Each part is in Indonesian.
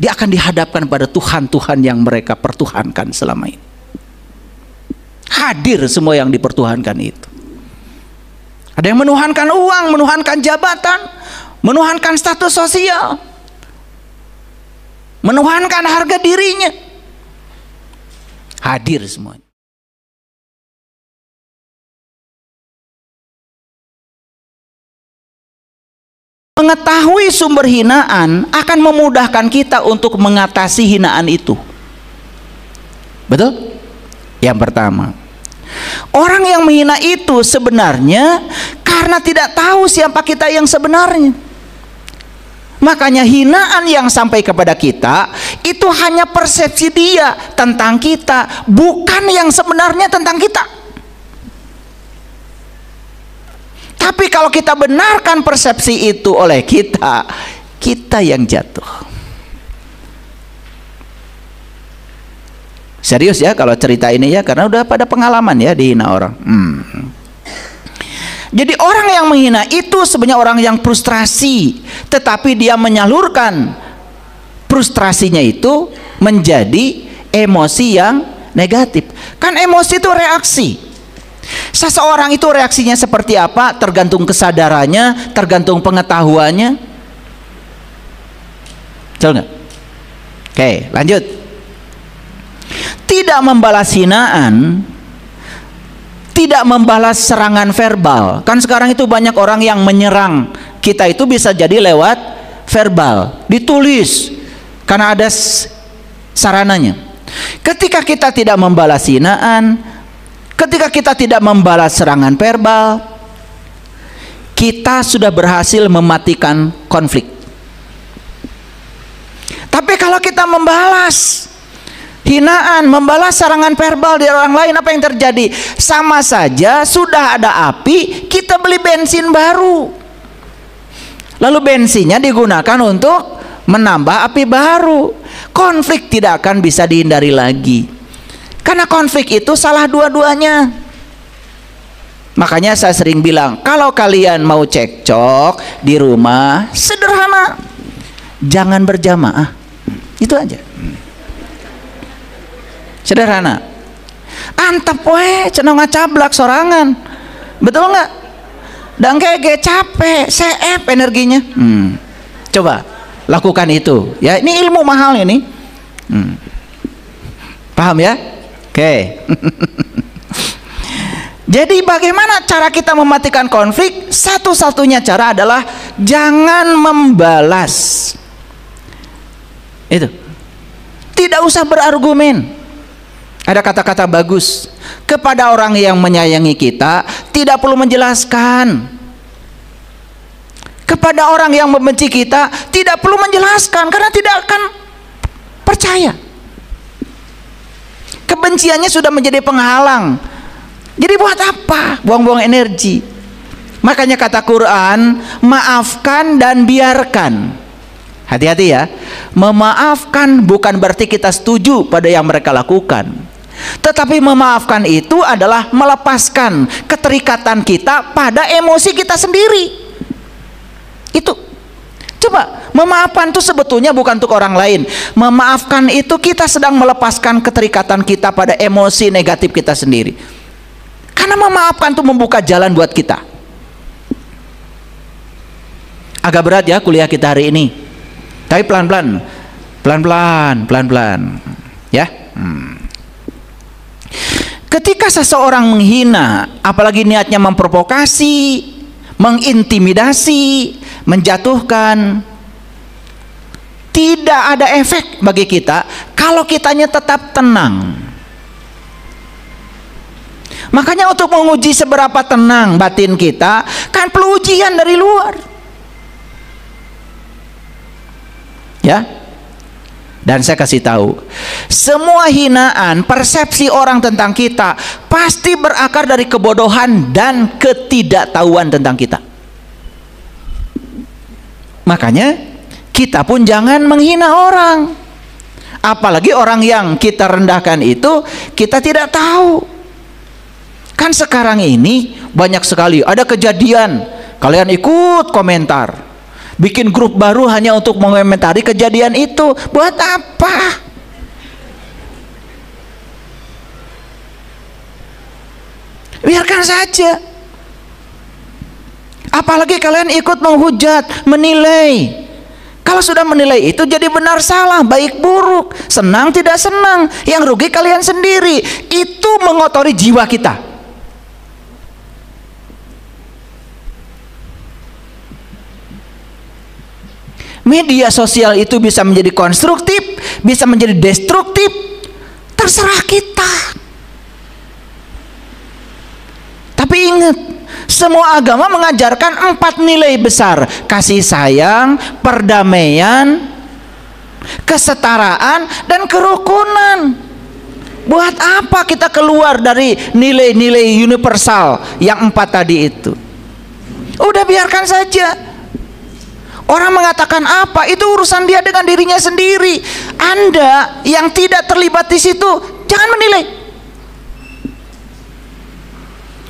dia akan dihadapkan pada Tuhan-Tuhan yang mereka pertuhankan selama ini. Hadir semua yang dipertuhankan itu. Ada yang menuhankan uang, menuhankan jabatan, menuhankan status sosial, menuhankan harga dirinya. Hadir semuanya. Mengetahui sumber hinaan akan memudahkan kita untuk mengatasi hinaan itu. Betul? Yang pertama, orang yang menghina itu sebenarnya karena tidak tahu siapa kita yang sebenarnya. Makanya hinaan yang sampai kepada kita itu hanya persepsi dia tentang kita, bukan yang sebenarnya tentang kita. Tapi kalau kita benarkan persepsi itu oleh kita, kita yang jatuh. Serius ya kalau cerita ini ya, karena udah pada pengalaman ya dihina orang. Jadi orang yang menghina itu sebenarnya orang yang frustrasi, tetapi dia menyalurkan frustrasinya itu menjadi emosi yang negatif. Kan emosi itu reaksi. Seseorang itu reaksinya seperti apa tergantung kesadarannya, tergantung pengetahuannya. Betul nggak? Oke, lanjut. Tidak membalas hinaan, tidak membalas serangan verbal. Kan sekarang itu banyak orang yang menyerang kita itu bisa jadi lewat verbal, ditulis, karena ada sarananya. Ketika kita tidak membalas hinaan, ketika kita tidak membalas serangan verbal, kita sudah berhasil mematikan konflik. Tapi kalau kita membalas hinaan, membalas serangan verbal dari orang lain, apa yang terjadi? Sama saja sudah ada api, kita beli bensin baru, lalu bensinnya digunakan untuk menambah api baru. Konflik tidak akan bisa dihindari lagi, karena konflik itu salah dua-duanya. Makanya saya sering bilang, kalau kalian mau cekcok di rumah, sederhana, jangan berjamaah, itu aja. Sederhana. Antep we cenah ngacablak sorangan. Betul nggak? Dan kayak capek, CF energinya. Coba lakukan itu. Ya, ini ilmu mahal ini. Paham ya? Oke. Jadi bagaimana cara kita mematikan konflik? Satu-satunya cara adalah jangan membalas. Itu. Tidak usah berargumen. Ada kata-kata bagus kepada orang yang menyayangi kita, tidak perlu menjelaskan. Kepada orang yang membenci kita, tidak perlu menjelaskan, karena tidak akan percaya. Kebenciannya sudah menjadi penghalang. Jadi buat apa buang-buang energi? Makanya kata Quran, maafkan dan biarkan. Hati-hati ya, memaafkan bukan berarti kita setuju pada yang mereka lakukan. Tetapi memaafkan itu adalah melepaskan keterikatan kita pada emosi kita sendiri. Itu. Coba, memaafkan itu sebetulnya bukan untuk orang lain. Memaafkan itu kita sedang melepaskan keterikatan kita pada emosi negatif kita sendiri. Karena memaafkan itu membuka jalan buat kita. Agak berat ya kuliah kita hari ini. Tapi pelan-pelan. Pelan-pelan ya. Ketika seseorang menghina, apalagi niatnya memprovokasi, mengintimidasi, menjatuhkan, tidak ada efek bagi kita kalau kitanya tetap tenang. Makanya untuk menguji seberapa tenang batin kita, kan perlu ujian dari luar. Ya. Dan saya kasih tahu, semua hinaan, persepsi orang tentang kita pasti berakar dari kebodohan dan ketidaktahuan tentang kita. Makanya kita pun jangan menghina orang. Apalagi orang yang kita rendahkan itu kita tidak tahu. Kan sekarang ini banyak sekali ada kejadian, kalian ikut komentar. bikin grup baru hanya untuk mengomentari kejadian itu. Buat apa? Biarkan saja. Apalagi kalian ikut menghujat, menilai. Kalau sudah menilai itu jadi benar salah, baik buruk, senang tidak senang, yang rugi kalian sendiri. Itu mengotori jiwa kita. Media sosial itu bisa menjadi konstruktif, bisa menjadi destruktif, terserah kita. Tapi ingat, semua agama mengajarkan 4 nilai besar: kasih sayang, perdamaian, kesetaraan, dan kerukunan. Buat apa kita keluar dari nilai-nilai universal yang 4 tadi itu? Udah biarkan saja. Orang mengatakan apa, itu urusan dia dengan dirinya sendiri. Anda yang tidak terlibat di situ, jangan menilai.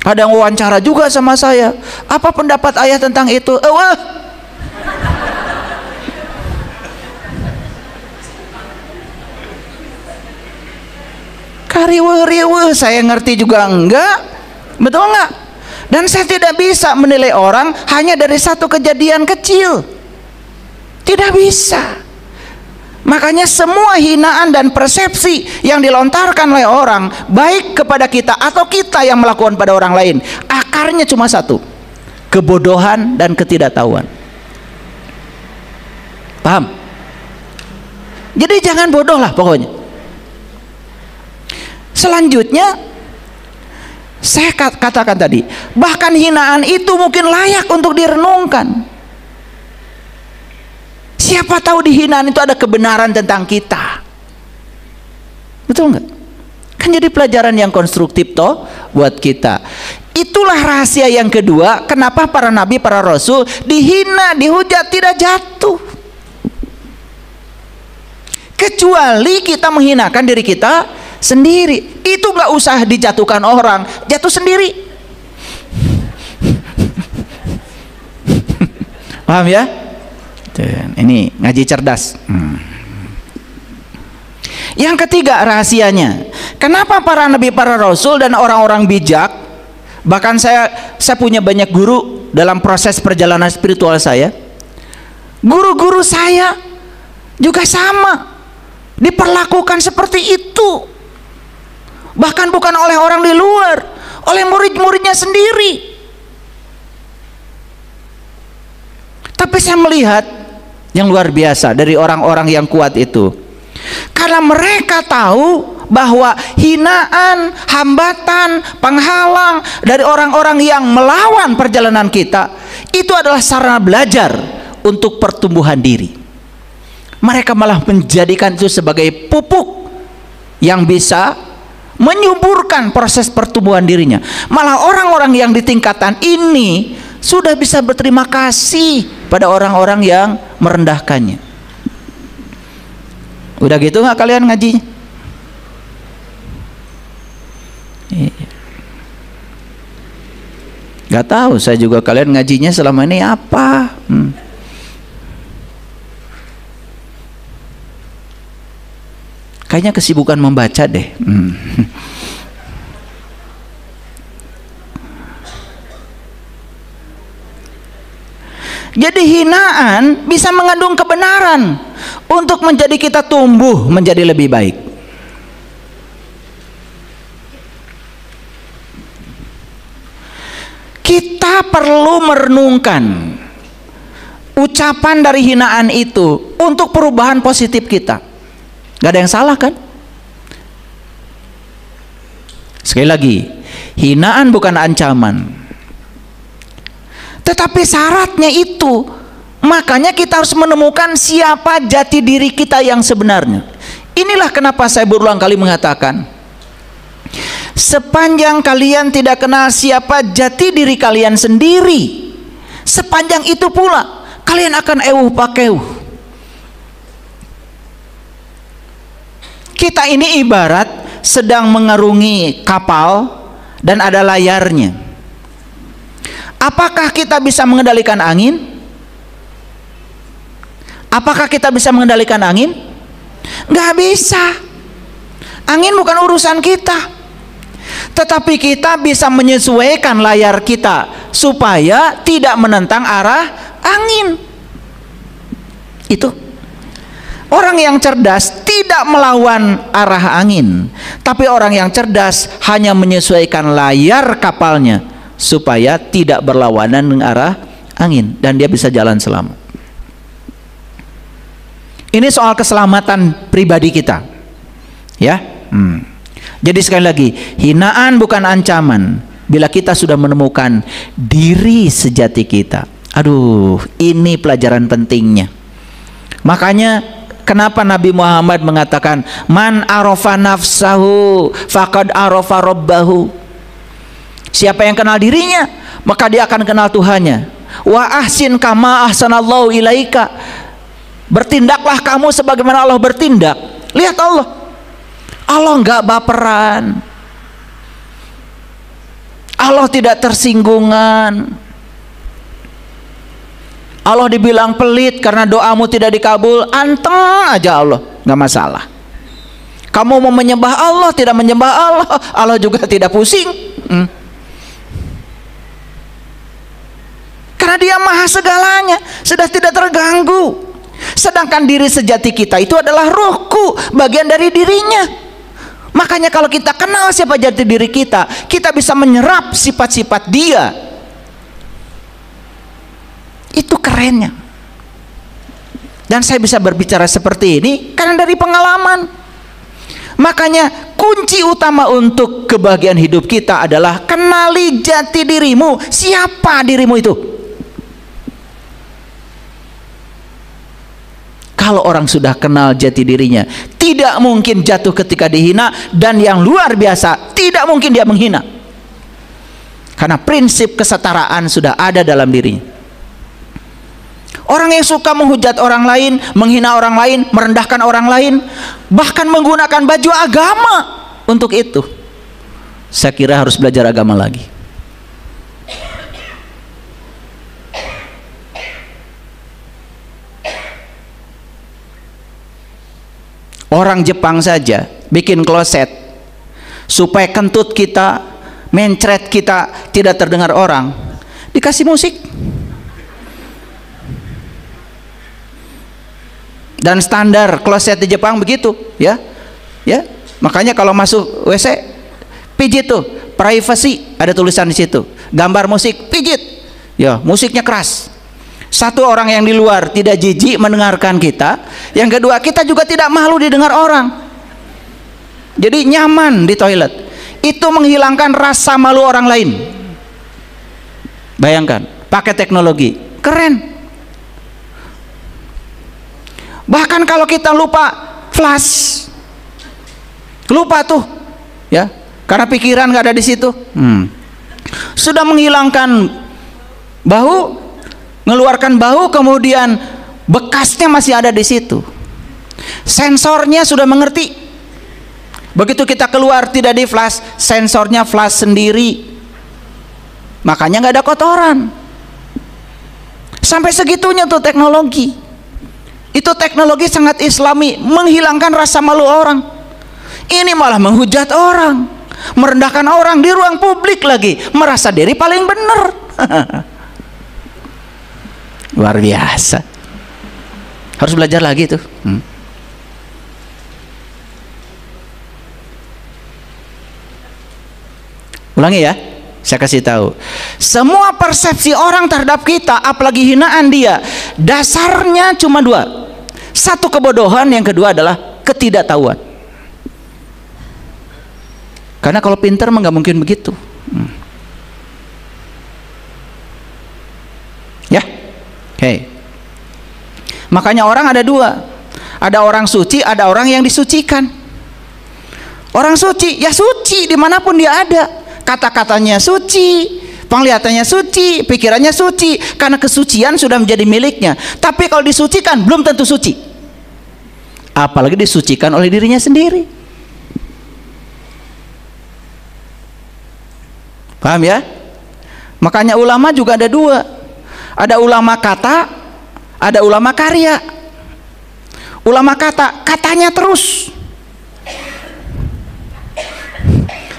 Ada yang wawancara juga sama saya, apa pendapat ayah tentang itu? Kariwe-riwe, saya ngerti juga enggak, betul enggak? Dan saya tidak bisa menilai orang hanya dari satu kejadian kecil, tidak bisa. Makanya semua hinaan dan persepsi yang dilontarkan oleh orang, baik kepada kita atau kita yang melakukan pada orang lain, akarnya cuma satu: kebodohan dan ketidaktahuan. Paham? Jadi jangan bodoh lah pokoknya. Selanjutnya, saya katakan tadi, bahkan hinaan itu mungkin layak untuk direnungkan. Siapa tahu di hinaan itu ada kebenaran tentang kita. Betul nggak? Kan jadi pelajaran yang konstruktif toh buat kita. Itulah rahasia yang kedua, kenapa para nabi, para rasul dihina, dihujat, tidak jatuh. Kecuali kita menghinakan diri kita sendiri. Itu nggak usah dijatuhkan orang, jatuh sendiri. Paham ya? Ini ngaji cerdas. Yang ketiga rahasianya, kenapa para nabi, para rasul dan orang-orang bijak, bahkan saya punya banyak guru dalam proses perjalanan spiritual saya, guru-guru saya juga sama diperlakukan seperti itu, bahkan bukan oleh orang di luar, oleh murid-muridnya sendiri. Tapi saya melihat yang luar biasa dari orang-orang yang kuat itu, karena mereka tahu bahwa hinaan, hambatan, penghalang dari orang-orang yang melawan perjalanan kita itu adalah sarana belajar untuk pertumbuhan diri. Mereka malah menjadikan itu sebagai pupuk yang bisa menyuburkan proses pertumbuhan dirinya. Malah orang-orang yang di tingkatan ini sudah bisa berterima kasih pada orang-orang yang merendahkannya. Udah gitu nggak kalian ngaji? Nggak tahu saya juga kalian ngajinya selama ini apa. Kayaknya kesibukan membaca deh. Jadi hinaan bisa mengandung kebenaran untuk menjadi kita tumbuh menjadi lebih baik. Kita perlu merenungkan ucapan dari hinaan itu untuk perubahan positif kita. Gak ada yang salah kan? Sekali lagi, hinaan bukan ancaman. Tetapi syaratnya itu, makanya kita harus menemukan siapa jati diri kita yang sebenarnya. Inilah kenapa saya berulang kali mengatakan, sepanjang kalian tidak kenal siapa jati diri kalian sendiri, sepanjang itu pula kalian akan ewuh pakeuh. Kita ini ibarat sedang mengarungi kapal dan ada layarnya. Apakah kita bisa mengendalikan angin? Apakah kita bisa mengendalikan angin? Nggak bisa. Angin bukan urusan kita, tetapi kita bisa menyesuaikan layar kita supaya tidak menentang arah angin. Itu orang yang cerdas tidak melawan arah angin, tapi orang yang cerdas hanya menyesuaikan layar kapalnya supaya tidak berlawanan dengan arah angin, dan dia bisa jalan selamat. Ini soal keselamatan pribadi kita, ya. Jadi sekali lagi, hinaan bukan ancaman bila kita sudah menemukan diri sejati kita. Aduh, ini pelajaran pentingnya. Makanya kenapa Nabi Muhammad mengatakan, man arafa nafsahu faqad arafa rabbahu. Siapa yang kenal dirinya, maka dia akan kenal Tuhannya. Wa ahsin kama ahsanallahu ilaika. Bertindaklah kamu sebagaimana Allah bertindak. Lihat Allah. Allah enggak baperan. Allah tidak tersinggungan. Allah dibilang pelit karena doamu tidak dikabul, anteng aja Allah, nggak masalah. Kamu mau menyembah Allah, tidak menyembah Allah, Allah juga tidak pusing. Karena dia maha segalanya, sudah tidak terganggu. Sedangkan diri sejati kita itu adalah rohku, bagian dari dirinya. Makanya kalau kita kenal siapa jati diri kita, kita bisa menyerap sifat-sifat dia. Itu kerennya. Dan saya bisa berbicara seperti ini karena dari pengalaman. Makanya kunci utama untuk kebahagiaan hidup kita adalah kenali jati dirimu. Siapa dirimu itu? Kalau orang sudah kenal jati dirinya, tidak mungkin jatuh ketika dihina, dan yang luar biasa, tidak mungkin dia menghina. Karena prinsip kesetaraan sudah ada dalam dirinya. Orang yang suka menghujat orang lain, menghina orang lain, merendahkan orang lain, bahkan menggunakan baju agama untuk itu, saya kira harus belajar agama lagi. Orang Jepang saja bikin kloset supaya kentut kita, mencret kita tidak terdengar orang, dikasih musik. Dan standar kloset di Jepang begitu, ya. Ya, makanya kalau masuk WC pijit tuh, privacy, ada tulisan di situ. Gambar musik, pijit. Ya, musiknya keras. Satu, orang yang di luar tidak jijik mendengarkan kita. Yang kedua, kita juga tidak malu didengar orang. Jadi nyaman di toilet. Itu menghilangkan rasa malu orang lain. Bayangkan, pakai teknologi, keren. Bahkan kalau kita lupa flash, lupa tuh, ya, karena pikiran nggak ada di situ. Sudah menghilangkan bau, mengeluarkan bau, kemudian bekasnya masih ada di situ. Sensornya sudah mengerti. Begitu kita keluar tidak di flash, sensornya flash sendiri. Makanya nggak ada kotoran. Sampai segitunya tuh teknologi. Itu teknologi sangat islami, menghilangkan rasa malu orang. Ini malah menghujat orang, merendahkan orang di ruang publik lagi, merasa diri paling benar. Luar biasa. Harus belajar lagi tuh. Ulangi ya, saya kasih tahu. Semua persepsi orang terhadap kita, apalagi hinaan dia, dasarnya cuma dua. Satu, kebodohan, yang kedua adalah ketidaktahuan. Karena kalau pintar mah nggak mungkin begitu. Ya, oke. Makanya orang ada dua. Ada orang suci, ada orang yang disucikan. Orang suci, ya suci dimanapun dia ada. Kata-katanya suci, penglihatannya suci, pikirannya suci, karena kesucian sudah menjadi miliknya. Tapi kalau disucikan belum tentu suci, apalagi disucikan oleh dirinya sendiri. Paham ya? Makanya ulama juga ada dua. Ada ulama kata, ada ulama karya. Ulama katanya terus.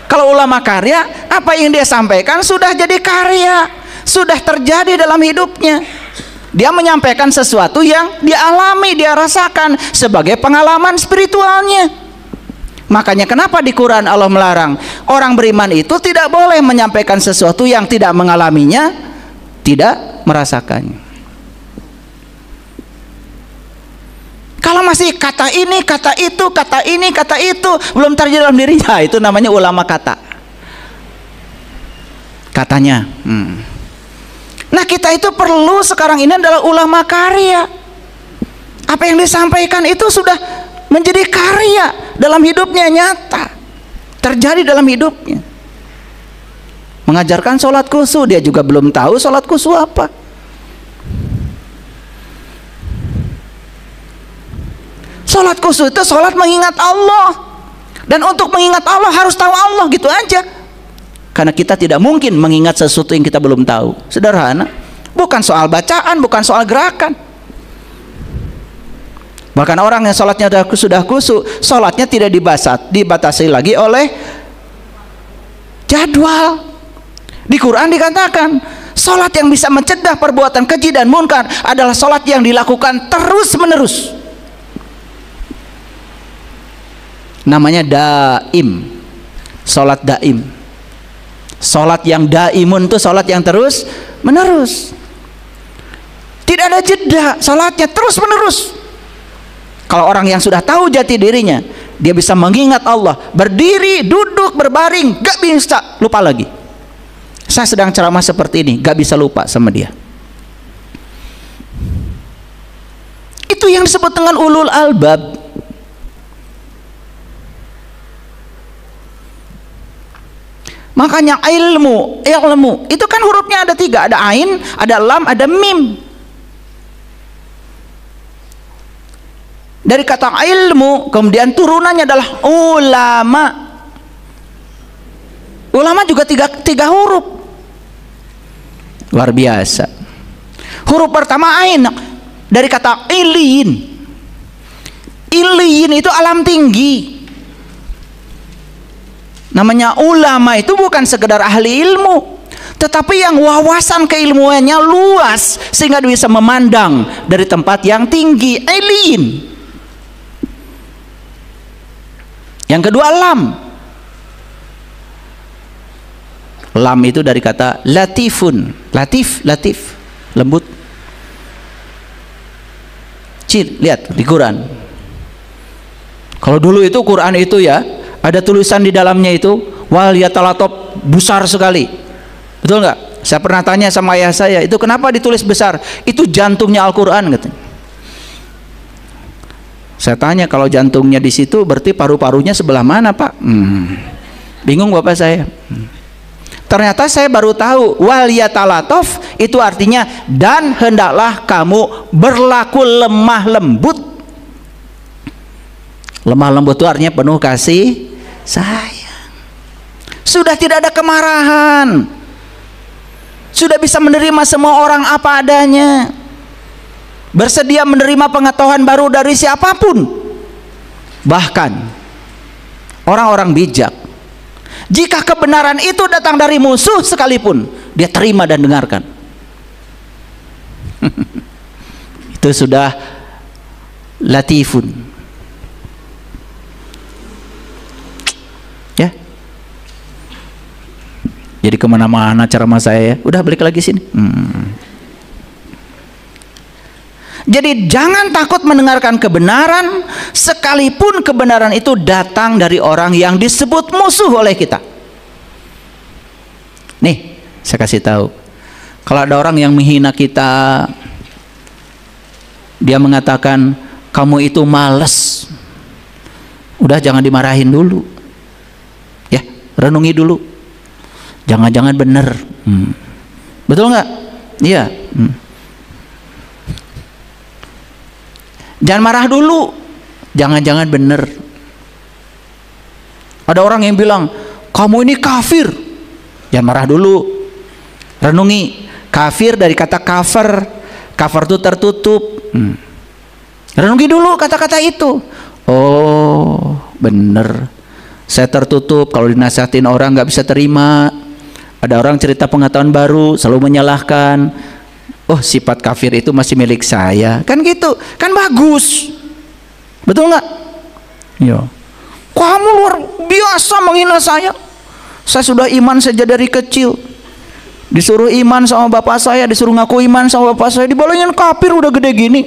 Kalau ulama karya, apa yang dia sampaikan sudah jadi karya, sudah terjadi dalam hidupnya. Dia menyampaikan sesuatu yang dia alami, dia rasakan sebagai pengalaman spiritualnya. Makanya kenapa di Quran Allah melarang orang beriman itu tidak boleh menyampaikan sesuatu yang tidak mengalaminya, tidak merasakannya. Kalau masih kata ini, kata itu, kata ini, kata itu belum terjadi dalam dirinya, itu namanya ulama kata. Katanya. Nah, kita itu perlu sekarang ini adalah ulama karya. Apa yang disampaikan itu sudah menjadi karya dalam hidupnya, nyata terjadi dalam hidupnya. Mengajarkan sholat khusyuk, dia juga belum tahu sholat khusyuk apa. Sholat khusyuk itu sholat mengingat Allah, dan untuk mengingat Allah harus tahu Allah, gitu aja. Karena kita tidak mungkin mengingat sesuatu yang kita belum tahu. Sederhana, bukan soal bacaan, bukan soal gerakan. Bahkan orang yang sholatnya sudah khusyuk, sholatnya tidak dibatasi lagi oleh jadwal. Di Quran dikatakan sholat yang bisa mencegah perbuatan keji dan munkar adalah sholat yang dilakukan terus menerus. Namanya daim, sholat daim. Sholat yang daimun itu sholat yang terus menerus, tidak ada jeda, sholatnya terus menerus. Kalau orang yang sudah tahu jati dirinya, dia bisa mengingat Allah, berdiri, duduk, berbaring, gak bisa lupa lagi. Saya sedang ceramah seperti ini, gak bisa lupa sama dia. Itu yang disebut dengan ulul albab. Makanya ilmu itu kan hurufnya ada 3, ada ain, ada lam, ada mim. Dari kata ilmu kemudian turunannya adalah ulama. Ulama juga tiga huruf. Luar biasa. Huruf pertama ain, dari kata iliyin. Iliyin itu alam tinggi. Namanya ulama itu bukan sekedar ahli ilmu, tetapi yang wawasan keilmuannya luas sehingga bisa memandang dari tempat yang tinggi. Ilin. Yang kedua lam. Lam itu dari kata latifun. Latif, lembut. Lihat di Quran. Kalau dulu itu Quran itu ya, ada tulisan di dalamnya itu wal yatalatop, besar sekali. Betul nggak? Saya pernah tanya sama ayah saya, itu kenapa ditulis besar? Itu jantungnya Al-Quran katanya. Saya tanya, kalau jantungnya di situ berarti paru-parunya sebelah mana, Pak? Bingung bapak saya. Ternyata saya baru tahu wal yatalatop itu artinya dan hendaklah kamu berlaku lemah lembut. Lemah lembut itu artinya penuh kasih sayang. Sudah tidak ada kemarahan, sudah bisa menerima semua orang apa adanya, bersedia menerima pengetahuan baru dari siapapun. Bahkan orang-orang bijak, jika kebenaran itu datang dari musuh sekalipun, dia terima dan dengarkan. Itu sudah latifun. Jadi kemana-mana ceramah saya ya. Udah balik lagi sini. Jadi jangan takut mendengarkan kebenaran, sekalipun kebenaran itu datang dari orang yang disebut musuh oleh kita. Nih, saya kasih tahu. Kalau ada orang yang menghina kita, dia mengatakan kamu itu malas, udah jangan dimarahin dulu. Ya, renungi dulu. Jangan-jangan bener. Betul nggak? Iya. Jangan marah dulu. Jangan-jangan bener. Ada orang yang bilang kamu ini kafir. Jangan marah dulu. Renungi. Kafir dari kata kafir. Kafir itu tertutup. Renungi dulu kata-kata itu. Oh, bener. Saya tertutup, kalau dinasihatin orang nggak bisa terima. Ada orang cerita pengetahuan baru, selalu menyalahkan. Oh, sifat kafir itu masih milik saya. Kan gitu, kan bagus. Betul nggak? Iya. Kamu luar biasa menghina saya. Saya sudah iman sejak dari kecil. Disuruh iman sama bapak saya, disuruh ngaku iman sama bapak saya, dibalangin kafir udah gede gini.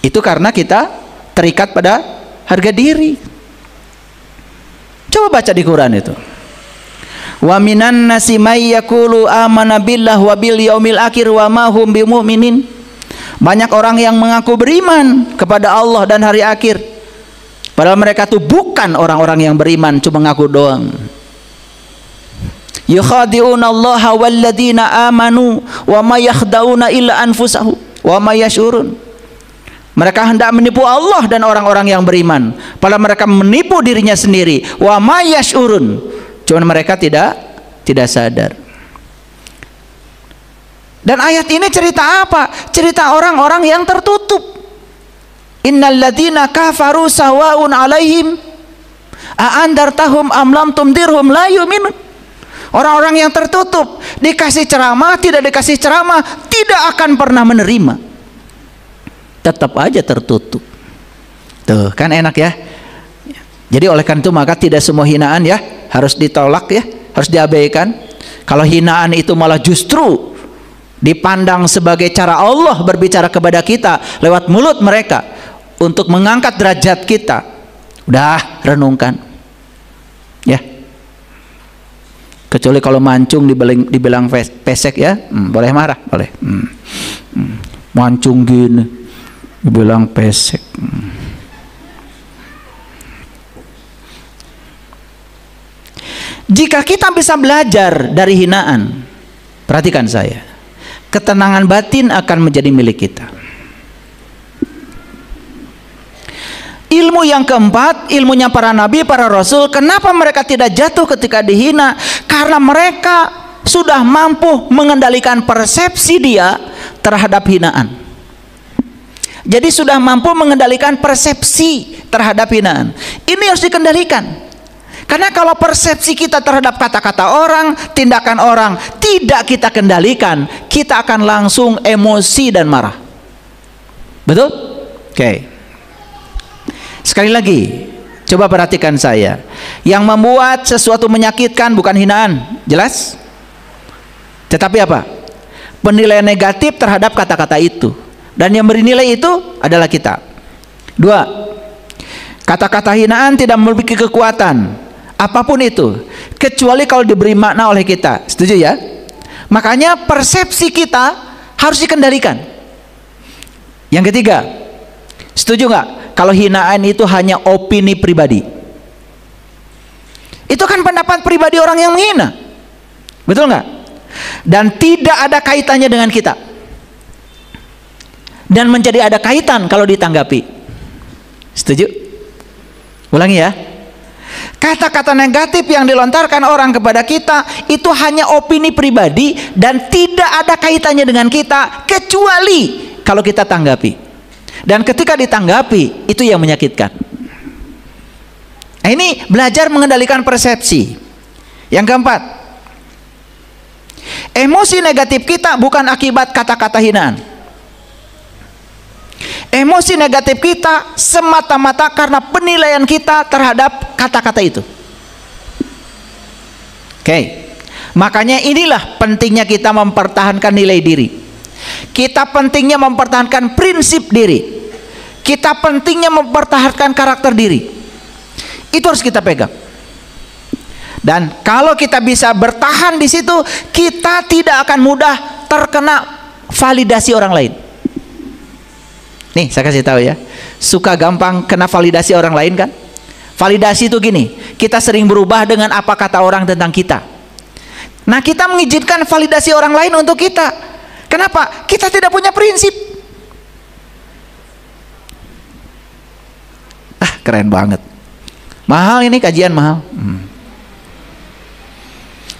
Itu karena kita terikat pada harga diri. Coba baca di Quran itu. Wa minan nasi may yaqulu amana billah wa bil yaumil akhir wa ma hum bimumin. Banyak orang yang mengaku beriman kepada Allah dan hari akhir, padahal mereka tuh bukan orang-orang yang beriman, cuma ngaku doang. Yukhadi'una Allah walladzina amanu wa ma yakhda'una illa anfusahum wa ma yash'urun. Mereka hendak menipu Allah dan orang-orang yang beriman, padahal mereka menipu dirinya sendiri. Wa ma yash'urun, cuma mereka tidak sadar. Dan ayat ini cerita apa? Cerita orang-orang yang tertutup. Innal ladzina kafaru sawa'un 'alaihim a andartahum am lam tundirhum la yu'minun. Orang-orang yang tertutup, dikasih ceramah, tidak dikasih ceramah, tidak akan pernah menerima. Tetap aja tertutup. Tuh, kan enak ya. Jadi oleh karena itu maka tidak semua hinaan ya harus ditolak ya, harus diabaikan. Kalau hinaan itu malah justru dipandang sebagai cara Allah berbicara kepada kita lewat mulut mereka untuk mengangkat derajat kita. Udah, renungkan ya. Kecuali kalau mancung dibilang pesek ya, boleh marah, boleh. Mancung gini dibilang pesek. Jika kita bisa belajar dari hinaan, perhatikan saya, ketenangan batin akan menjadi milik kita. Ilmu yang keempat, ilmunya para nabi, para rasul. Kenapa mereka tidak jatuh ketika dihina? Karena mereka sudah mampu mengendalikan persepsi dia terhadap hinaan. Jadi sudah mampu mengendalikan persepsi terhadap hinaan. Ini harus dikendalikan. Karena kalau persepsi kita terhadap kata-kata orang, tindakan orang tidak kita kendalikan, kita akan langsung emosi dan marah. Betul? Oke. Sekali lagi, coba perhatikan saya. Yang membuat sesuatu menyakitkan bukan hinaan, jelas? Tetapi apa? Penilaian negatif terhadap kata-kata itu. Dan yang bernilai itu adalah kita. 2. Kata-kata hinaan tidak memiliki kekuatan apapun itu, kecuali kalau diberi makna oleh kita. Setuju ya? Makanya persepsi kita harus dikendalikan. Yang ketiga, setuju nggak? Kalau hinaan itu hanya opini pribadi, itu kan pendapat pribadi orang yang menghina, betul nggak? Dan tidak ada kaitannya dengan kita, dan menjadi ada kaitan kalau ditanggapi. Setuju? Ulangi ya. Kata-kata negatif yang dilontarkan orang kepada kita itu hanya opini pribadi dan tidak ada kaitannya dengan kita, kecuali kalau kita tanggapi. Dan ketika ditanggapi, itu yang menyakitkan. Nah, ini belajar mengendalikan persepsi. Yang keempat, emosi negatif kita bukan akibat kata-kata hinaan. Emosi negatif kita semata-mata karena penilaian kita terhadap kata-kata itu. Oke. Makanya inilah pentingnya kita mempertahankan nilai diri. Kita pentingnya mempertahankan prinsip diri. Kita pentingnya mempertahankan karakter diri. Itu harus kita pegang. Dan kalau kita bisa bertahan di situ, kita tidak akan mudah terkena validasi orang lain. Nih, saya kasih tahu ya. Suka gampang kena validasi orang lain kan? Validasi itu gini, kita sering berubah dengan apa kata orang tentang kita. Nah, kita mengizinkan validasi orang lain untuk kita. Kenapa? Kita tidak punya prinsip. Keren banget. Mahal ini kajian mahal.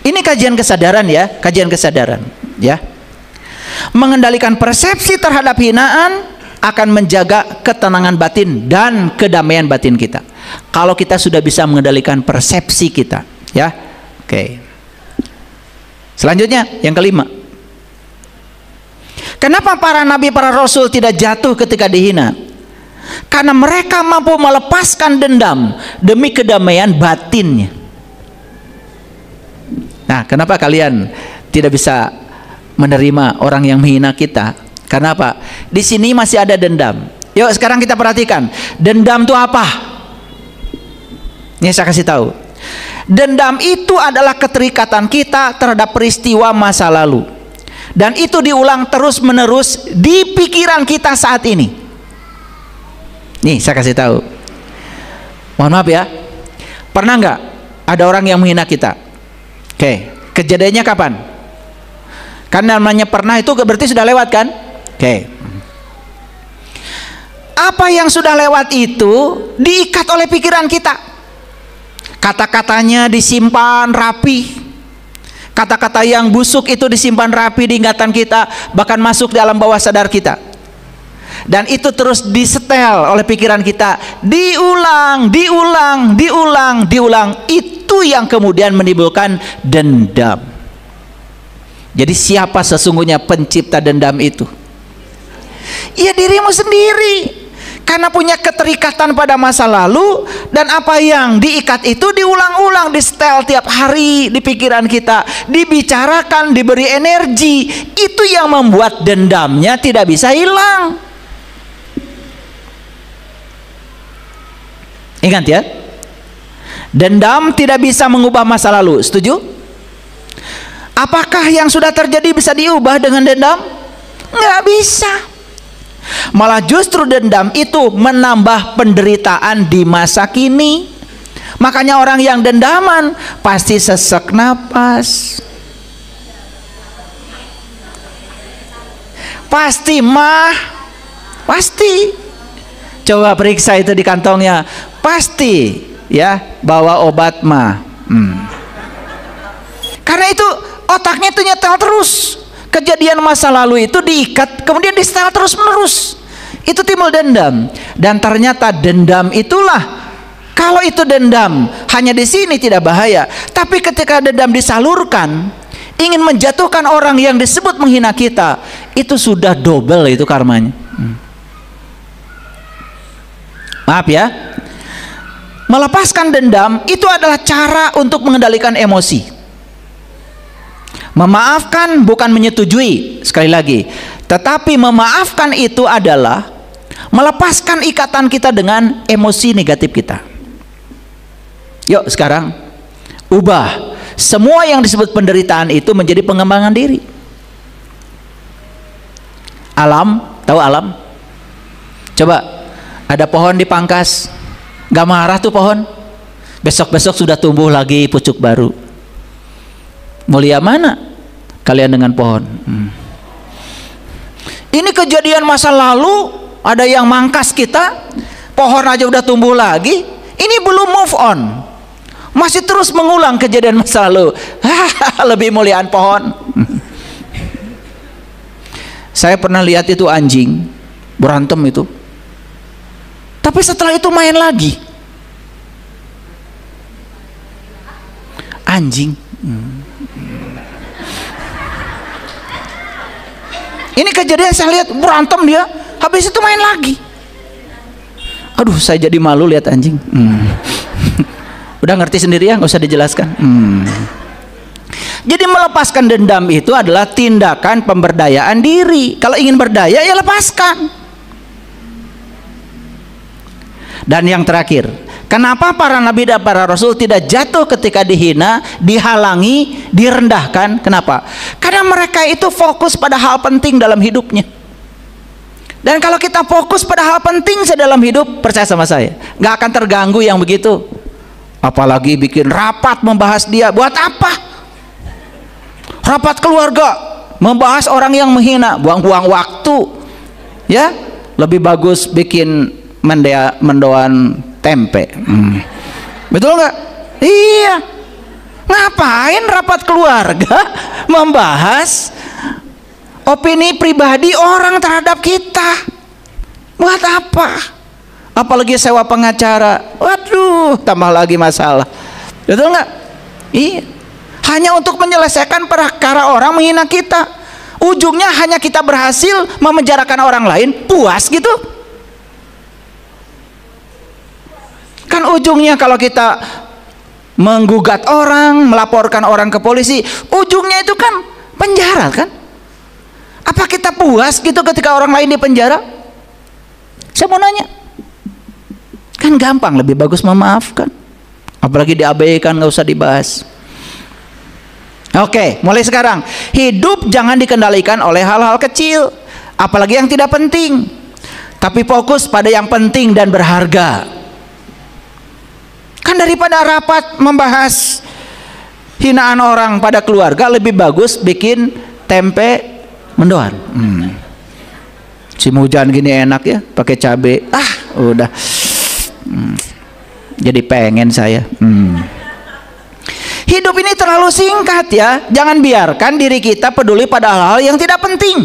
Ini kajian kesadaran ya, kajian kesadaran ya. Mengendalikan persepsi terhadap hinaan akan menjaga ketenangan batin dan kedamaian batin kita. Kalau kita sudah bisa mengendalikan persepsi kita, ya. Oke. Selanjutnya yang kelima. Kenapa para nabi, para rasul tidak jatuh ketika dihina? Karena mereka mampu melepaskan dendam demi kedamaian batinnya. Nah, kenapa kalian tidak bisa menerima orang yang menghina kita? Karena apa? Di sini masih ada dendam. Yuk sekarang kita perhatikan, dendam itu apa? Ini saya kasih tahu. Dendam itu adalah keterikatan kita terhadap peristiwa masa lalu, dan itu diulang terus menerus di pikiran kita saat ini. Nih saya kasih tahu. Mohon maaf ya, pernah nggak ada orang yang menghina kita? Oke, kejadiannya kapan? Kan namanya pernah itu berarti sudah lewat kan? Oke. Apa yang sudah lewat itu diikat oleh pikiran kita. Kata-katanya disimpan rapi. Kata-kata yang busuk itu disimpan rapi di ingatan kita, bahkan masuk di alam bawah sadar kita. Dan itu terus disetel oleh pikiran kita, diulang, diulang, diulang, diulang. Itu yang kemudian menimbulkan dendam. Jadi siapa sesungguhnya pencipta dendam itu? Ya dirimu sendiri. Karena punya keterikatan pada masa lalu, dan apa yang diikat itu diulang-ulang, disetel tiap hari di pikiran kita, dibicarakan, diberi energi. Itu yang membuat dendamnya tidak bisa hilang. Ingat ya, dendam tidak bisa mengubah masa lalu. Setuju? Apakah yang sudah terjadi bisa diubah dengan dendam? Nggak bisa. Malah justru dendam itu menambah penderitaan di masa kini. Makanya orang yang dendaman pasti sesak napas, pasti mah, pasti. Coba periksa itu di kantongnya, pasti ya bawa obat mah. Karena itu otaknya itu nyetel terus. Kejadian masa lalu itu diikat, kemudian disetel terus menerus. Itu timbul dendam. Dan ternyata dendam itulah, kalau itu dendam hanya di sini tidak bahaya, tapi ketika dendam disalurkan ingin menjatuhkan orang yang disebut menghina kita, itu sudah double itu karmanya. Maaf ya, melepaskan dendam itu adalah cara untuk mengendalikan emosi. Memaafkan bukan menyetujui, sekali lagi, tetapi memaafkan itu adalah melepaskan ikatan kita dengan emosi negatif kita. Yuk sekarang ubah semua yang disebut penderitaan itu menjadi pengembangan diri. Alam, tahu alam? Coba, ada pohon dipangkas, gak marah tuh pohon. Besok-besok sudah tumbuh lagi pucuk baru. Mulia mana kalian dengan pohon? Ini kejadian masa lalu, ada yang mangkas kita, pohon aja udah tumbuh lagi. Ini belum move on, masih terus mengulang kejadian masa lalu. Lebih muliaan pohon. Saya pernah lihat itu anjing berantem itu, tapi setelah itu main lagi. Anjing. Ini kejadian saya lihat berantem dia, habis itu main lagi. Aduh, saya jadi malu lihat anjing. Udah ngerti sendiri ya, nggak usah dijelaskan. Jadi melepaskan dendam itu adalah tindakan pemberdayaan diri. Kalau ingin berdaya ya lepaskan. Dan yang terakhir, kenapa para nabi dan para rasul tidak jatuh ketika dihina, dihalangi, direndahkan? Kenapa? Karena mereka itu fokus pada hal penting dalam hidupnya. Dan kalau kita fokus pada hal penting dalam hidup, percaya sama saya, nggak akan terganggu yang begitu. Apalagi bikin rapat membahas dia, buat apa? Rapat keluarga membahas orang yang menghina, buang-buang waktu. Ya, lebih bagus bikin mendoan tempe. Betul nggak? Iya. Ngapain rapat keluarga membahas opini pribadi orang terhadap kita? Buat apa? Apalagi sewa pengacara. Waduh, tambah lagi masalah. Betul nggak? Iya. Hanya untuk menyelesaikan perkara orang menghina kita. Ujungnya hanya kita berhasil memenjarakan orang lain, puas gitu. Kan ujungnya kalau kita menggugat orang, melaporkan orang ke polisi, ujungnya itu kan penjara kan? Apa kita puas gitu ketika orang lain di penjara? Saya mau nanya. Kan gampang, lebih bagus memaafkan. Apalagi diabaikan, nggak usah dibahas. Oke, mulai sekarang hidup jangan dikendalikan oleh hal-hal kecil, apalagi yang tidak penting, tapi fokus pada yang penting dan berharga. Kan daripada rapat membahas hinaan orang pada keluarga, lebih bagus bikin tempe mendoan. Si hujan gini enak ya, pakai cabai. Udah. Jadi pengen saya. Hidup ini terlalu singkat ya. Jangan biarkan diri kita peduli pada hal-hal yang tidak penting.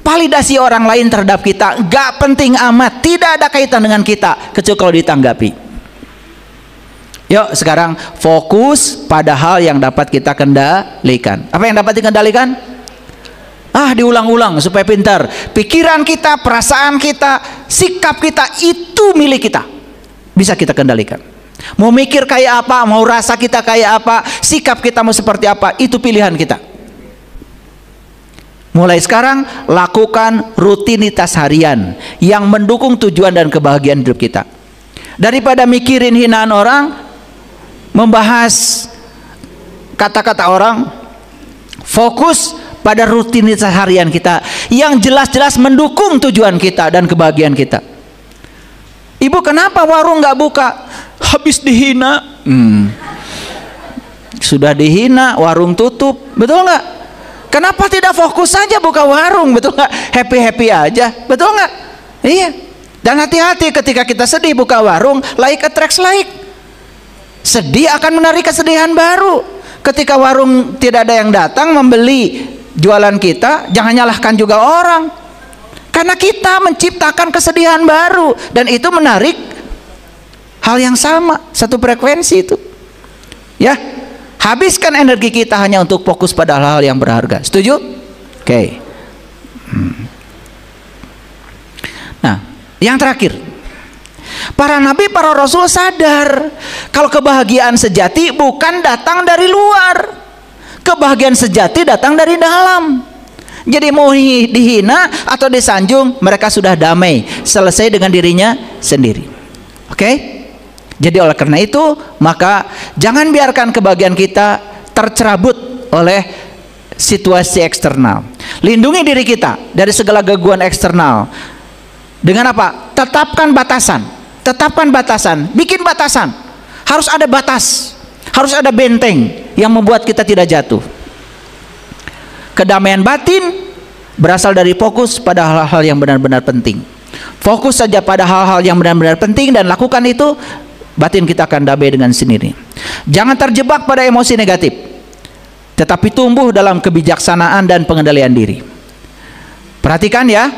Validasi orang lain terhadap kita gak penting amat, tidak ada kaitan dengan kita kecuali kalau ditanggapi. Yuk sekarang fokus pada hal yang dapat kita kendalikan. Apa yang dapat dikendalikan? Diulang-ulang supaya pintar. Pikiran kita, perasaan kita, sikap kita itu milik kita. Bisa kita kendalikan. Mau mikir kayak apa, mau rasa kita kayak apa, sikap kita mau seperti apa, itu pilihan kita. Mulai sekarang lakukan rutinitas harian yang mendukung tujuan dan kebahagiaan hidup kita. Daripada mikirin hinaan orang, membahas kata-kata orang, fokus pada rutinitas harian kita yang jelas-jelas mendukung tujuan kita dan kebahagiaan kita. Ibu, kenapa warung nggak buka? Habis dihina. Sudah dihina, warung tutup, betul nggak? Kenapa tidak fokus saja buka warung, betul nggak? Happy aja, betul nggak? Iya. Dan hati-hati ketika kita sedih buka warung, like attracts like. Sedih akan menarik kesedihan baru. Ketika warung tidak ada yang datang membeli jualan kita, jangan nyalahkan juga orang, karena kita menciptakan kesedihan baru dan itu menarik hal yang sama, satu frekuensi itu ya. Habiskan energi kita hanya untuk fokus pada hal-hal yang berharga. Setuju? Oke. Nah, yang terakhir, para nabi, para rasul sadar kalau kebahagiaan sejati bukan datang dari luar. Kebahagiaan sejati datang dari dalam. Jadi mau dihina atau disanjung, mereka sudah damai, selesai dengan dirinya sendiri. Oke? Jadi oleh karena itu, maka jangan biarkan kebahagiaan kita tercerabut oleh situasi eksternal. Lindungi diri kita dari segala gangguan eksternal. Dengan apa? Tetapkan batasan. Tetapkan batasan. Bikin batasan. Harus ada batas. Harus ada benteng yang membuat kita tidak jatuh. Kedamaian batin berasal dari fokus pada hal-hal yang benar-benar penting. Fokus saja pada hal-hal yang benar-benar penting dan lakukan itu, batin kita akan damai dengan sendiri. Jangan terjebak pada emosi negatif, tetapi tumbuh dalam kebijaksanaan dan pengendalian diri. Perhatikan ya,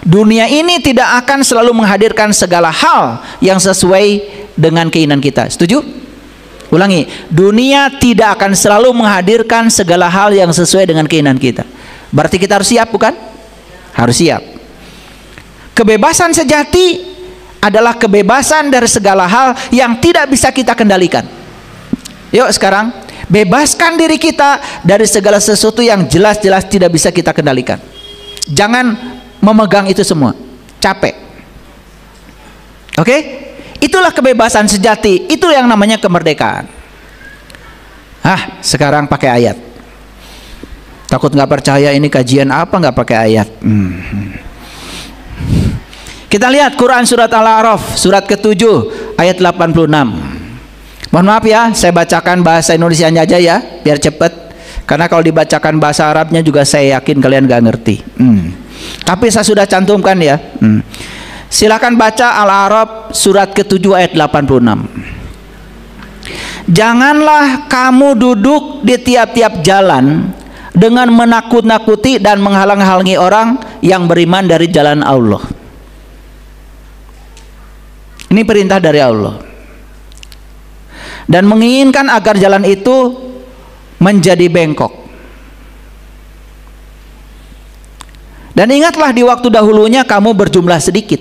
dunia ini tidak akan selalu menghadirkan segala hal yang sesuai dengan keinginan kita. Setuju? Ulangi, dunia tidak akan selalu menghadirkan segala hal yang sesuai dengan keinginan kita. Berarti kita harus siap, bukan? Harus siap. Kebebasan sejati adalah kebebasan dari segala hal yang tidak bisa kita kendalikan. Yuk sekarang, bebaskan diri kita dari segala sesuatu yang jelas-jelas tidak bisa kita kendalikan. Jangan memegang itu semua, capek. Oke? Itulah kebebasan sejati, itu yang namanya kemerdekaan. Sekarang pakai ayat. Takut nggak percaya ini kajian apa nggak pakai ayat? Kita lihat Quran surat Al-A'raf surat ke-7 ayat 86. Mohon maaf ya, saya bacakan bahasa Indonesianya aja ya, biar cepet. Karena kalau dibacakan bahasa Arabnya juga saya yakin kalian nggak ngerti. Tapi saya sudah cantumkan ya. Silakan baca Al-A'raf surat ke-7 ayat 86. Janganlah kamu duduk di tiap-tiap jalan dengan menakut-nakuti dan menghalang-halangi orang yang beriman dari jalan Allah. Ini perintah dari Allah. Dan menginginkan agar jalan itu menjadi bengkok. Dan ingatlah di waktu dahulunya kamu berjumlah sedikit,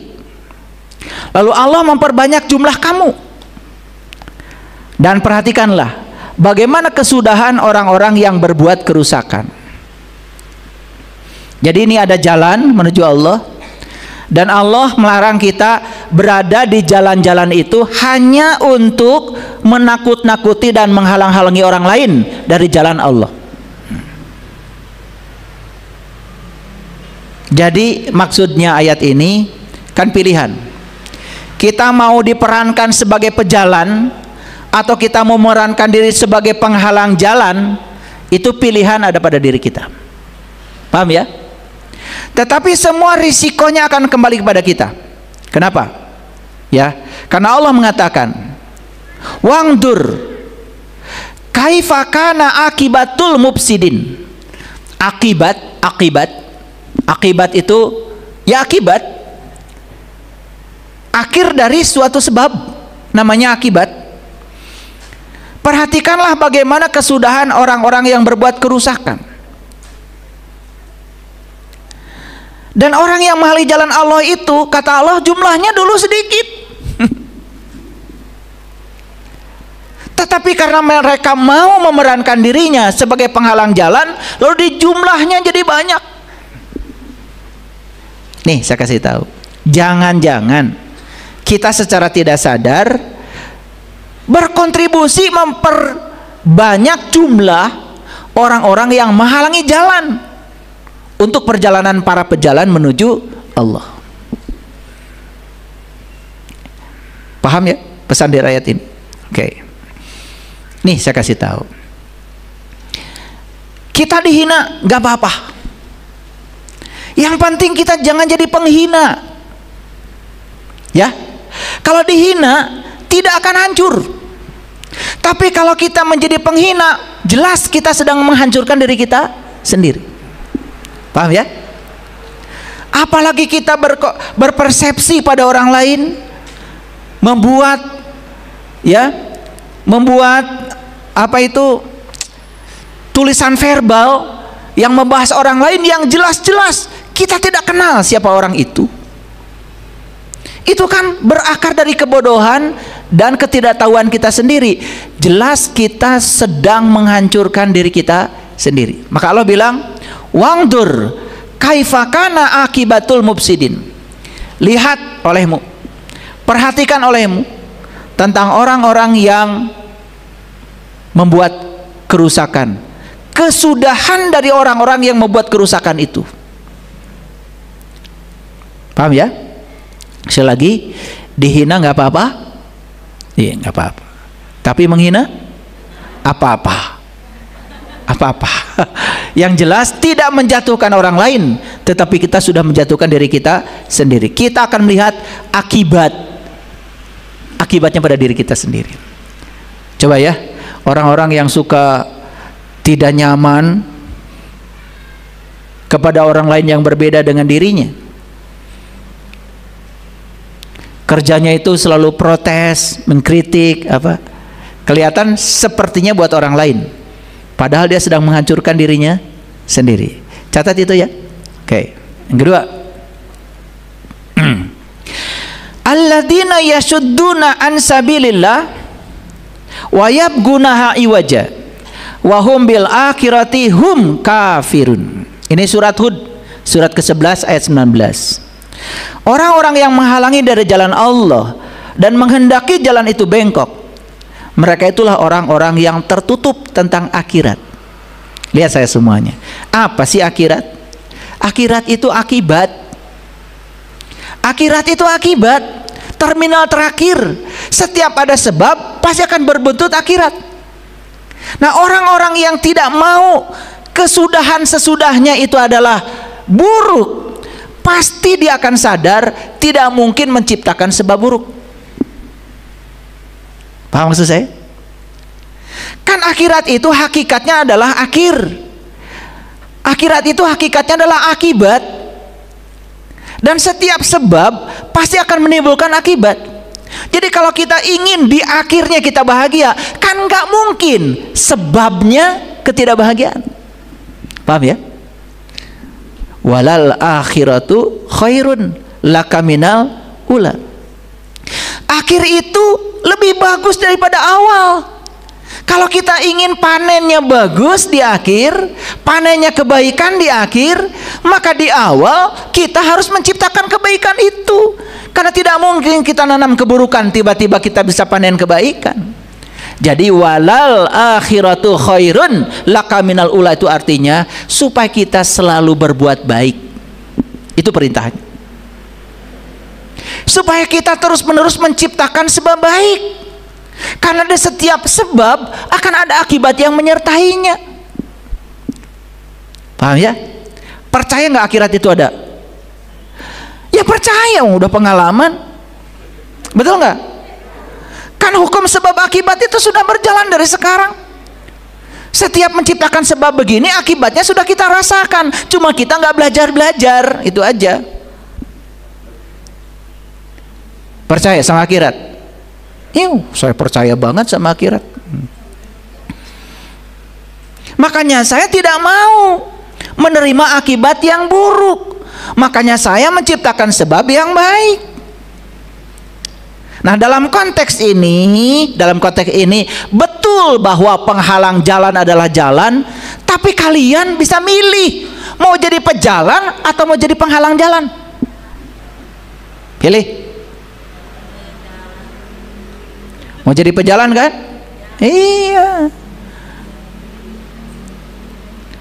lalu Allah memperbanyak jumlah kamu. Dan perhatikanlah bagaimana kesudahan orang-orang yang berbuat kerusakan. Jadi ini ada jalan menuju Allah, dan Allah melarang kita berada di jalan-jalan itu hanya untuk menakut-nakuti dan menghalang-halangi orang lain dari jalan Allah. Jadi maksudnya ayat ini kan pilihan. Kita mau diperankan sebagai pejalan atau kita mau memerankan diri sebagai penghalang jalan, itu pilihan ada pada diri kita. Paham ya? Tetapi semua risikonya akan kembali kepada kita. Kenapa? Ya, karena Allah mengatakan, "Wangdur kaifa kana akibatul mufsidin." Akibat itu ya akibat, akhir dari suatu sebab, namanya akibat. Perhatikanlah bagaimana kesudahan orang-orang yang berbuat kerusakan. Dan orang yang menghali jalan Allah itu, kata Allah, jumlahnya dulu sedikit. Tetapi karena mereka mau memerankan dirinya sebagai penghalang jalan, lalu di jumlahnya jadi banyak. Nih saya kasih tahu, jangan-jangan kita secara tidak sadar berkontribusi memperbanyak jumlah orang-orang yang menghalangi jalan untuk perjalanan para pejalan menuju Allah. Paham ya pesan di ayat ini? Oke. Nih saya kasih tahu, kita dihina gak apa-apa, yang penting kita jangan jadi penghina. Ya, kalau dihina tidak akan hancur. Tapi kalau kita menjadi penghina, jelas kita sedang menghancurkan diri kita sendiri. Paham ya? Apalagi kita berpersepsi pada orang lain, membuat apa itu, tulisan verbal yang membahas orang lain yang jelas-jelas kita tidak kenal siapa orang itu. Itu kan berakar dari kebodohan dan ketidaktahuan kita sendiri. Jelas kita sedang menghancurkan diri kita sendiri. Maka Allah bilang, "Wangdur kaifa kana akibatul mufsidin." Lihat olehmu, perhatikan olehmu tentang orang-orang yang membuat kerusakan, kesudahan dari orang-orang yang membuat kerusakan itu. Paham ya? Sekali lagi, dihina nggak apa-apa, iya nggak apa-apa. Tapi menghina apa-apa. Yang jelas tidak menjatuhkan orang lain, tetapi kita sudah menjatuhkan diri kita sendiri. Kita akan melihat akibatnya pada diri kita sendiri. Coba ya, orang-orang yang suka tidak nyaman kepada orang lain yang berbeda dengan dirinya, kerjanya itu selalu protes, mengkritik, kelihatan sepertinya buat orang lain, padahal dia sedang menghancurkan dirinya sendiri. Catat itu ya. Oke. Yang kedua, alladzina yasudduna an sabilillah wa yabgunaha iwaja wa hum bil akhirati hum kafirun. Ini surat Hud, surat ke-11 ayat 19. Orang-orang yang menghalangi dari jalan Allah dan menghendaki jalan itu bengkok, mereka itulah orang-orang yang tertutup tentang akhirat. Lihat saya semuanya. Apa sih akhirat? Akhirat itu akibat. Akhirat itu akibat. Terminal terakhir. Setiap ada sebab pasti akan berbuntut akhirat. Nah, orang-orang yang tidak mau kesudahan sesudahnya itu adalah buruk, pasti dia akan sadar tidak mungkin menciptakan sebab buruk. Paham maksud saya? Kan akhirat itu hakikatnya adalah akhir. Akhirat itu hakikatnya adalah akibat. Dan setiap sebab pasti akan menimbulkan akibat. Jadi kalau kita ingin di akhirnya kita bahagia, kan nggak mungkin sebabnya ketidakbahagiaan. Paham ya? Walal akhiratu khairun laka minal ula. Akhir itu lebih bagus daripada awal. Kalau kita ingin panennya bagus di akhir, panennya kebaikan di akhir, maka di awal kita harus menciptakan kebaikan itu. Karena tidak mungkin kita nanam keburukan tiba-tiba kita bisa panen kebaikan. Jadi walal akhiratu khairun laka minal ula itu artinya supaya kita selalu berbuat baik. Itu perintahnya. Supaya kita terus-menerus menciptakan sebab baik. Karena di setiap sebab akan ada akibat yang menyertainya. Paham ya? Percaya nggak akhirat itu ada? Ya percaya, udah pengalaman. Betul nggak? Kan hukum sebab akibat itu sudah berjalan dari sekarang. Setiap menciptakan sebab begini, akibatnya sudah kita rasakan. Cuma kita nggak belajar-belajar, itu aja. Percaya sama akhirat? Saya percaya banget sama akhirat. Makanya saya tidak mau menerima akibat yang buruk. Makanya saya menciptakan sebab yang baik. Nah, dalam konteks ini betul bahwa penghalang jalan adalah jalan, tapi kalian bisa milih mau jadi pejalan atau mau jadi penghalang jalan. Pilih. Mau jadi pejalan kan? Iya.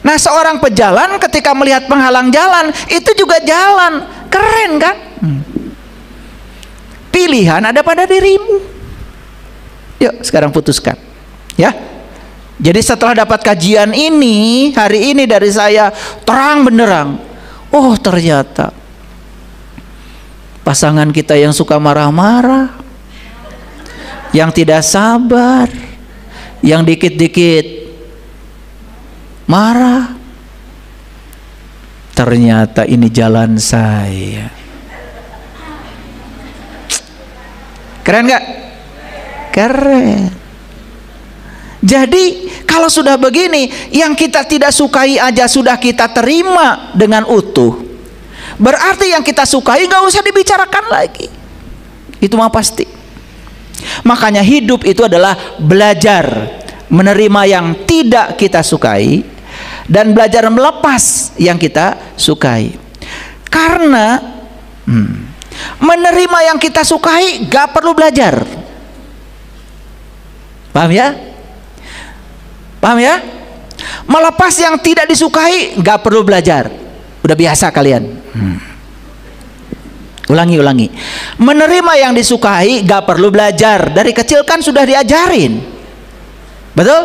Nah, seorang pejalan ketika melihat penghalang jalan, itu juga jalan. Keren kan? Pilihan ada pada dirimu. Yuk, sekarang putuskan. Ya. Jadi setelah dapat kajian ini, hari ini dari saya terang benderang. Oh, ternyata pasangan kita yang suka marah-marah, yang tidak sabar, yang dikit-dikit marah, ternyata ini jalan saya. Keren gak? Keren. Jadi kalau sudah begini, yang kita tidak sukai aja sudah kita terima dengan utuh, berarti yang kita sukai gak usah dibicarakan lagi. Itu mah pasti. Makanya hidup itu adalah belajar menerima yang tidak kita sukai dan belajar melepas yang kita sukai. Karena menerima yang kita sukai gak perlu belajar. Paham ya? Paham ya? Melepas yang tidak disukai gak perlu belajar. Udah biasa kalian. Ulangi. Menerima yang disukai gak perlu belajar. Dari kecil kan sudah diajarin. Betul?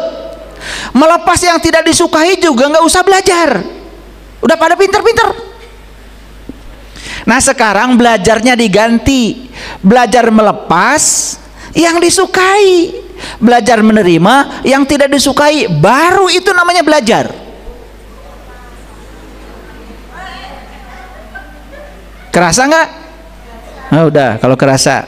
Melepas yang tidak disukai juga gak usah belajar. Udah pada pinter-pinter. Nah, sekarang belajarnya diganti. Belajar melepas yang disukai, belajar menerima yang tidak disukai. Baru itu namanya belajar. Kerasa nggak? Oh, udah, kalau kerasa.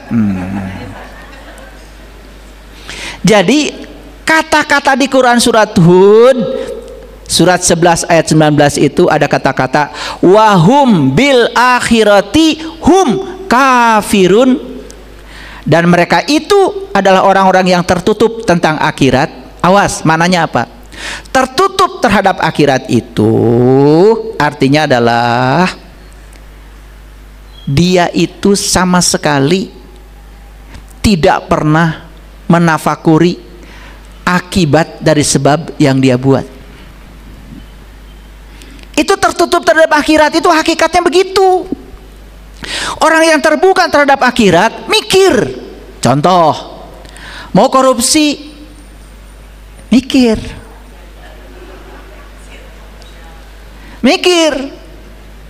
Jadi kata-kata di Quran surat Hud surat 11 ayat 19 itu ada kata-kata wahum bil akhirati hum kafirun, dan mereka itu adalah orang-orang yang tertutup tentang akhirat. Awas, mananya apa? Tertutup terhadap akhirat itu artinya adalah dia itu sama sekali tidak pernah menafakuri akibat dari sebab yang dia buat. Itu tertutup terhadap akhirat, itu hakikatnya begitu. Orang yang terbuka terhadap akhirat mikir. Contoh, mau korupsi, mikir,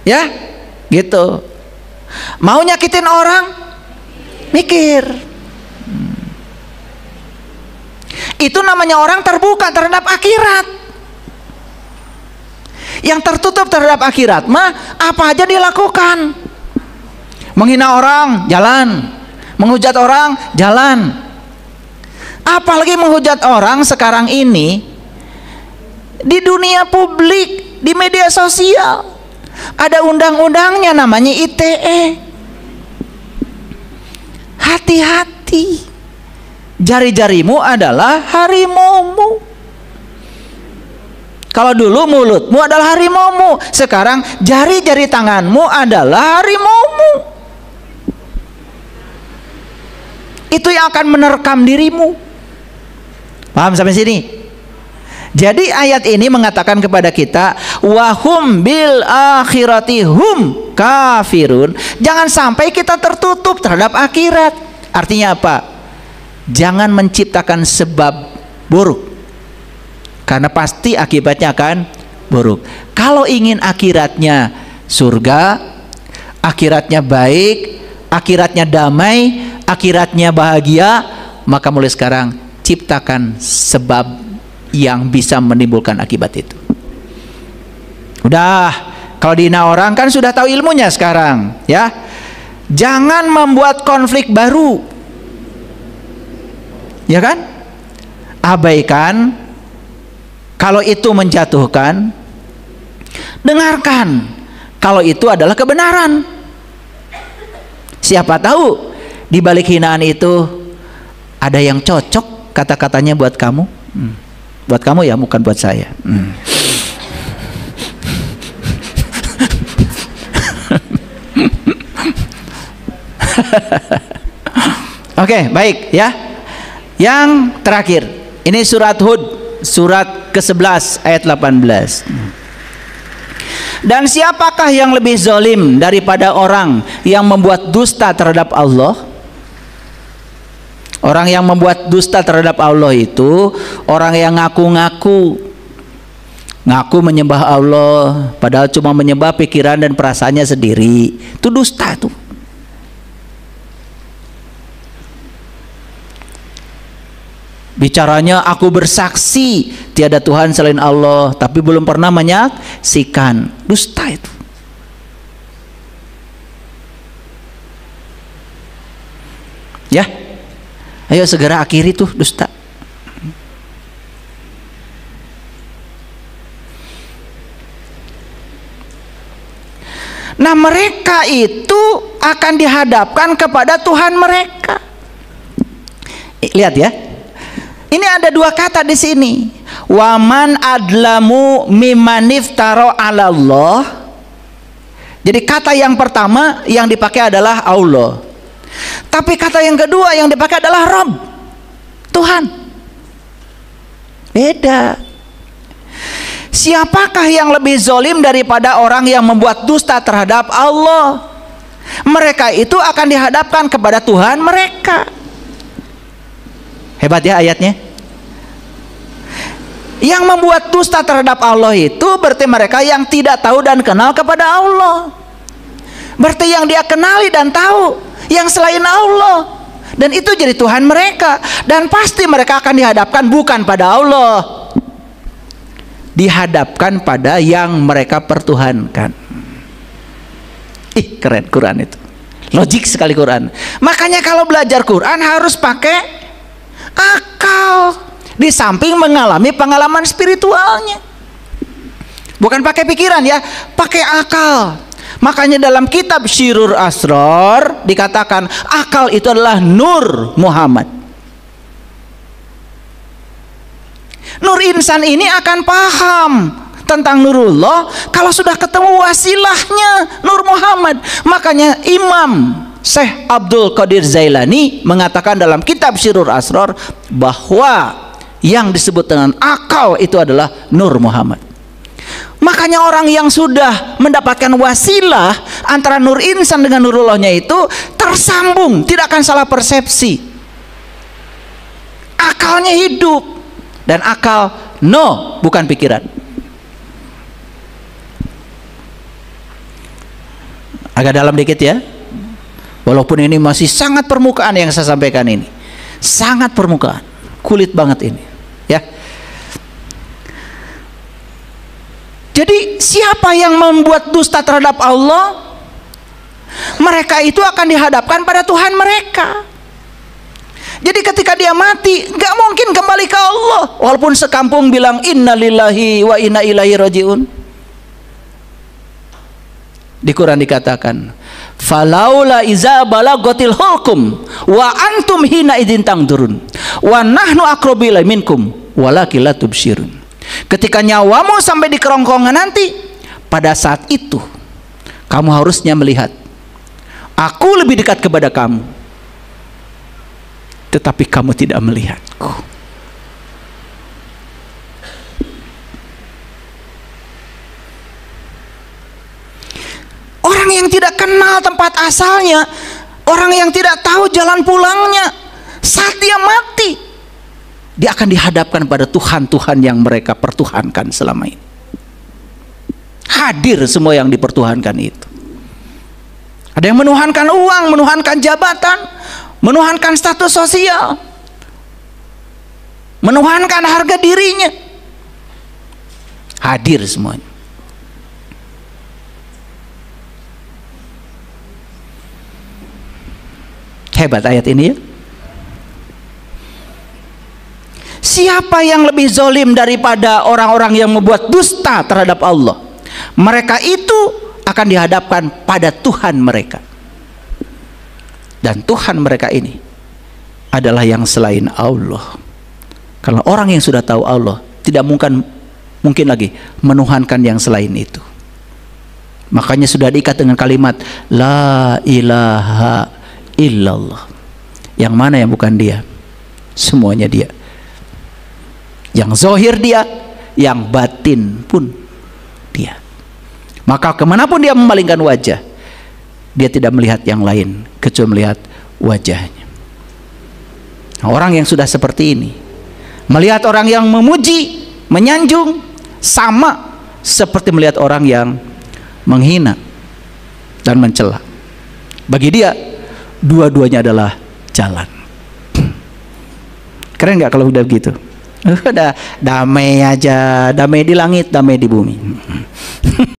ya, gitu. Mau nyakitin orang, mikir. Itu namanya orang terbuka terhadap akhirat. Yang tertutup terhadap akhirat mah apa aja dilakukan. menghina orang jalan, menghujat orang jalan. Apalagi menghujat orang sekarang ini di dunia publik, di media sosial. Ada undang-undangnya namanya ITE. Hati-hati. Jari-jarimu adalah harimaumu. Kalau dulu mulutmu adalah harimaumu, sekarang jari-jari tanganmu adalah harimaumu. Itu yang akan menerkam dirimu. Paham sampai sini? Jadi ayat ini mengatakan kepada kita, wahum bil akhirati hum kafirun. Jangan sampai kita tertutup terhadap akhirat. Artinya apa? Jangan menciptakan sebab buruk, karena pasti akibatnya akan buruk. Kalau ingin akhiratnya surga, akhiratnya baik, akhiratnya damai, akhiratnya bahagia, maka mulai sekarang ciptakan sebab yang bisa menimbulkan akibat itu. Udah, kalau dihina orang kan sudah tahu ilmunya sekarang, ya. Jangan membuat konflik baru. Ya kan? Abaikan kalau itu menjatuhkan, dengarkan kalau itu adalah kebenaran. Siapa tahu di balik hinaan itu ada yang cocok kata-katanya buat kamu. Buat kamu ya, bukan buat saya. Oke, baik ya. Yang terakhir, ini surat Hud, surat ke-11 ayat 18. Dan siapakah yang lebih zalim daripada orang yang membuat dusta terhadap Allah? Orang yang membuat dusta terhadap Allah itu orang yang ngaku menyembah Allah, padahal cuma menyembah pikiran dan perasaannya sendiri. Itu dusta tuh. Bicaranya aku bersaksi tiada Tuhan selain Allah, tapi belum pernah menyaksikan. Dusta itu. Ya, ayo segera akhiri tuh dusta. Nah, mereka itu akan dihadapkan kepada Tuhan mereka. Lihat ya. Ini ada dua kata di sini. Waman adlamu mimman iftara 'ala Allah. Jadi kata yang pertama yang dipakai adalah Allah. Tapi kata yang kedua yang dipakai adalah Rabb, Tuhan. Beda. Siapakah yang lebih zalim daripada orang yang membuat dusta terhadap Allah? Mereka itu akan dihadapkan kepada Tuhan mereka. Hebat ya ayatnya. Yang membuat dusta terhadap Allah itu berarti mereka yang tidak tahu dan kenal kepada Allah. Berarti yang dia kenali dan tahu yang selain Allah, dan itu jadi Tuhan mereka. Dan pasti mereka akan dihadapkan bukan pada Allah, dihadapkan pada yang mereka pertuhankan. Ih, keren Quran itu. Logik sekali Quran. Makanya kalau belajar Quran harus pakai akal, di samping mengalami pengalaman spiritualnya. Bukan pakai pikiran ya, pakai akal. Makanya dalam kitab Syirur Asrar dikatakan akal itu adalah nur Muhammad. Nur insan ini akan paham tentang nurullah kalau sudah ketemu wasilahnya Nur Muhammad. Makanya Imam Syekh Abdul Qadir Zailani mengatakan dalam kitab Syirur Asrar bahwa yang disebut dengan akal itu adalah Nur Muhammad. Makanya orang yang sudah mendapatkan wasilah antara nur insan dengan nurullahnya itu tersambung, tidak akan salah persepsi. Akalnya hidup, dan akal bukan pikiran. Agak dalam dikit ya. Walaupun ini masih sangat permukaan yang saya sampaikan ini, sangat permukaan, kulit banget ini, ya. Jadi siapa yang membuat dusta terhadap Allah? Mereka itu akan dihadapkan pada Tuhan mereka. Jadi ketika dia mati, nggak mungkin kembali ke Allah. Walaupun sekampung bilang inna lillahi wa inna ilaihi rajiun. Di Quran dikatakan, falaula iza balagatil hulkum wa antum hina idzin tangdurun wa nahnu aqrabu ilaihi minkum walakin la tubsirun. Ketika nyawamu sampai di kerongkongan nanti, pada saat itu kamu harusnya melihat, aku lebih dekat kepada kamu, tetapi kamu tidak melihatku. Orang yang tidak kenal tempat asalnya, orang yang tidak tahu jalan pulangnya, saat dia mati, dia akan dihadapkan pada Tuhan-Tuhan yang mereka pertuhankan selama ini. Hadir semua yang dipertuhankan itu. Ada yang menuhankan uang, menuhankan jabatan, menuhankan status sosial, menuhankan harga dirinya. Hadir semuanya. Hebat ayat ini ya. Siapa yang lebih zalim daripada orang-orang yang membuat dusta terhadap Allah? Mereka itu akan dihadapkan pada Tuhan mereka. Dan Tuhan mereka ini adalah yang selain Allah. Karena orang yang sudah tahu Allah tidak mungkin lagi menuhankan yang selain itu. Makanya sudah diikat dengan kalimat la ilaha illallah. Yang mana yang bukan dia? Semuanya dia. Yang zahir dia, yang batin pun dia. Maka kemanapun dia memalingkan wajah, dia tidak melihat yang lain kecuali melihat wajahnya. Nah, orang yang sudah seperti ini melihat orang yang memuji, menyanjung, sama seperti melihat orang yang menghina dan mencela. Bagi dia dua-duanya adalah jalan. Keren nggak kalau udah begitu? Udah damai aja, damai di langit, damai di bumi.